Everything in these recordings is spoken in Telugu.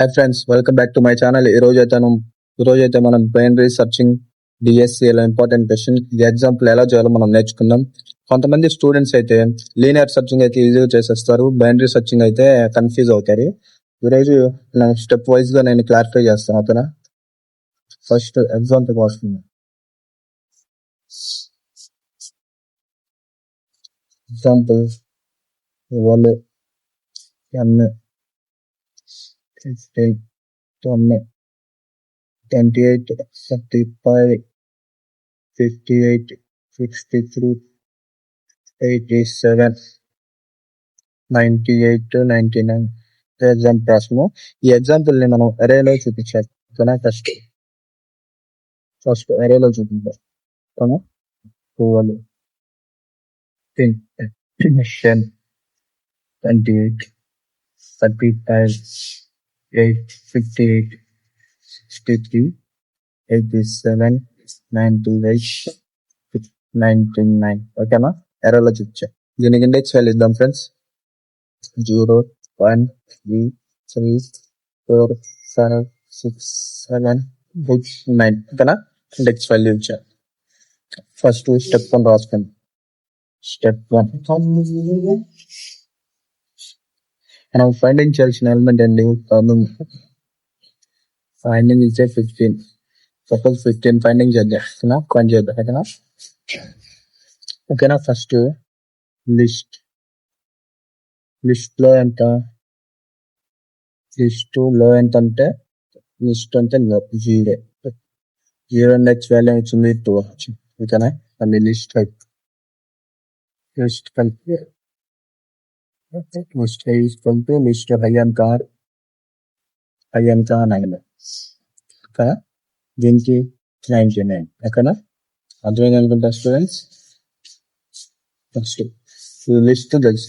Hi friends, welcome back to my channel. ఈ రోజైతే మనం బైనరీ సర్చింగ్ డిఎస్సిలో ఇంపార్టెంట్ క్వశ్చన్ ఇది ఎగ్జాంపుల్ ఎలా చేయాలో మనం నేర్చుకుందాం. కొంతమంది స్టూడెంట్స్ అయితే లీనియర్ సర్చింగ్ అయితే ఈజీగా చేసేస్తారు, బైనరీ సర్చింగ్ అయితే కన్ఫ్యూజ్ అవుతారు. ఈరోజు స్టెప్ వైజ్ గా నేను క్లారిఫై చేస్తాను. ఓకేనా? ఫస్ట్ ఎగ్జాంపుల్ వస్తుంది. ఎగ్జాంపుల్ 1 10 15 20 28 35 58 63 87 98 99 ఎగ్జాంపుల్ రాసుకున్నాం. ఈ ఎగ్జాంపుల్ ని మనం అరేలో చూపించాలి. ఓకేనా? ఫస్ట్ అరేలో చూపించాలి. 12 10 28 35 8 58 63 87 98 99. ఓకేనా? ఎర్రలో చూపించాం. దీనికి ఇండెక్స్ వాల్యూ ఇద్దాం ఫ్రెండ్స్. 0 1 3 3 4 5 6 7 8 9. ఓకేనా? ఇండెక్స్ వాల్యూ ఇచ్చాం. ఫస్ట్ స్టెప్ 1 రాసుకోండి. స్టెప్ 1 మనం ఫైండింగ్ చేయాల్సిన ఎలిమెంట్ అండి. ఫైండింగ్ ఇచ్చే 15. సపోజ్ 15 ఫైండింగ్ చేద్దాం. కాన్ చేద్దాం. ఓకేనా? ఫస్ట్ లిస్ట్ లో ఎంత అంటే లిస్ట్ అంటే 0 నెక్స్ట్ వాల్యూ వచ్చింది 2 వచ్చింది. ఓకేనా? మళ్ళీ లిస్ట్ కలిపి లిస్ట్ హై అంతా 9. ఓకేనా? దీనికి 99. ఓకేనా? అర్థమైంది అనుకుంటా స్టూడెంట్స్. ఫస్ట్ లిస్ట్ తెలుసు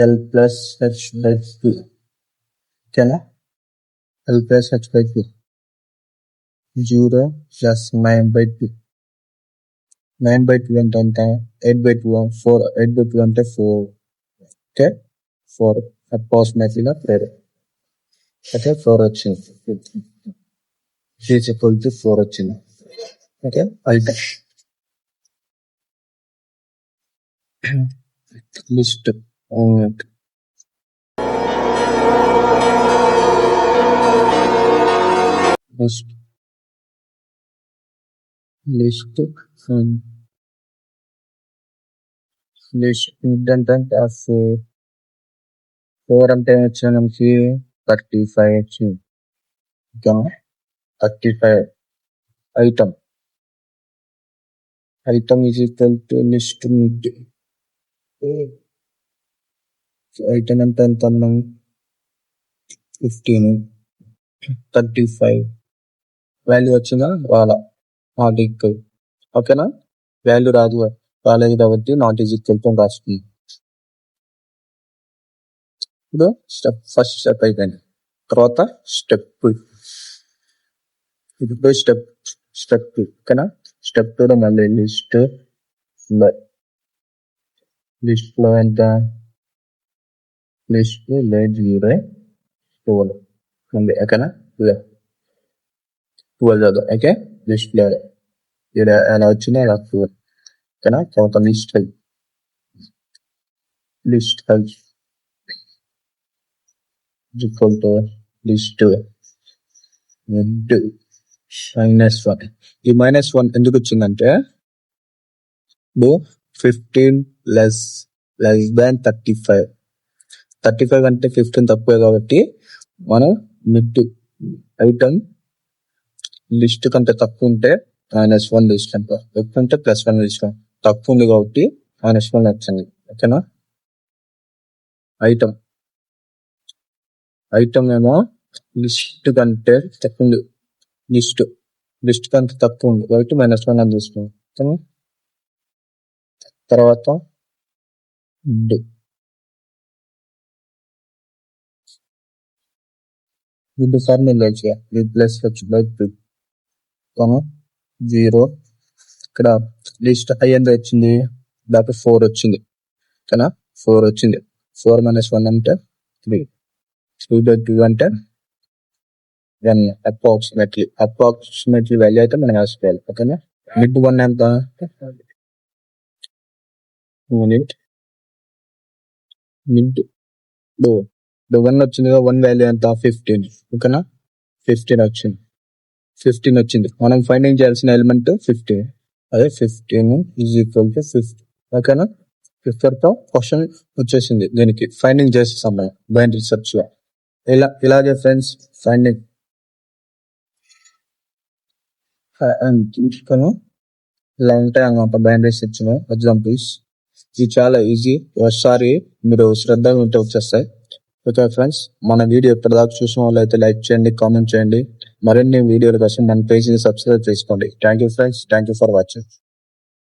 L plus H by 2. ఓకేనా? L plus H by 2 0 plus 9 by 2. 9 by 2 అంటే 8 by 2 4. 8 by 2 అంటే 4. ఓకే, 4 అప్రాక్సిమేట్లీగా 4. ఓకే, 4 వచ్చింది. 4 వచ్చింది. ఓకే, అయితే లిస్ట్ ఏంటంటే 4 అంటే వచ్చిన మనకి 35 వచ్చింది. 35 item is equal to list mid. Item ఎంత అన్నాం? 15. 35 వాల్యూ వచ్చిందా? Not equal. ఓకేనా? వాల్యూ రాలేదు కాబట్టి నాట్ ఈజ్ ఈక్వల్ టు రాస్తుంది. ఇప్పుడు ఫస్ట్ స్టెప్ అయిపోయింది. తర్వాత స్టెప్ 2. ఓకేనా? స్టెప్ 2 లో మళ్ళీ లిస్ట్ లో ఎంత? లిస్ట్ 0 12 ఉంది. ఓకేనా? 12 చదువు. ఓకే, లిస్ట్ లో ఎలా వచ్చిందో అలా 12. ఓకేనా? తర్వాత లిస్ట్ లిస్ట్ -1. ఈ -1 ఎందుకు వచ్చిందంటే 15 less than 35. 35 కంటే 15 తక్కువే కాబట్టి మనం మిడ్ ఐటమ్ లిస్ట్ కంటే తక్కువ ఉంటే -1 తీసుకుంటా, ఎక్కువ ఉంటే +1 తీసుకుంటాం. తక్కువ ఉంది కాబట్టి -1 వచ్చింది. ఓకేనా? ఐటమ్ ఏమో లిస్ట్ కంటే తక్కువ ఉంది. లిస్ట్ కంటే తక్కువ ఉంది కాబట్టి -1 అని తీసుకుంటాం. తర్వాత మిడ్ ఫార్ములా 0. ఇక్కడ లిస్ట్ హై ఎంత వచ్చింది? దాకా 4 వచ్చింది. ఓకేనా 4 వచ్చింది. 4 - 1 అంటే 3. 3/2 అంటే 1 అప్రాక్సిమేట్లీ వాల్యూ అయితే మనం రాసుకోవాలి. ఓకేనా మిడ్ 1 ఎంత మిడ్ 1 వచ్చింది. 1 వాల్యూ ఎంత 15. ఓకేనా 15 వచ్చింది. మనం ఫైండింగ్ చేయాల్సిన ఎలిమెంట్ 15. అదే 15 = 50. ఓకేనా 50తో క్వశ్చన్ వచ్చేసింది. దీనికి ఫైండింగ్ చేసేసాం మనం బైనరీ సెర్చ్ లో. ఇలాగే ఫ్రెండ్స్ ఫైండింగ్ ఇలా ఉంటాయి అన్నమాట బైనరీ సెర్చ్ లో ఎగ్జాంపుల్స్. ఇది చాలా ఈజీ, ఒకసారి మీరు శ్రద్ధగా ఉంటే వచ్చేస్తాయి. ఓకే ఫ్రెండ్స్, మన వీడియో ఇప్పటిదాకా చూసిన వాళ్ళు అయితే లైక్ చేయండి, కామెంట్ చేయండి. మరిన్ని వీడియోల కోసం మన పేజీని సబ్స్క్రైబ్ చేసుకోండి. Thank you friends, thank you for watching.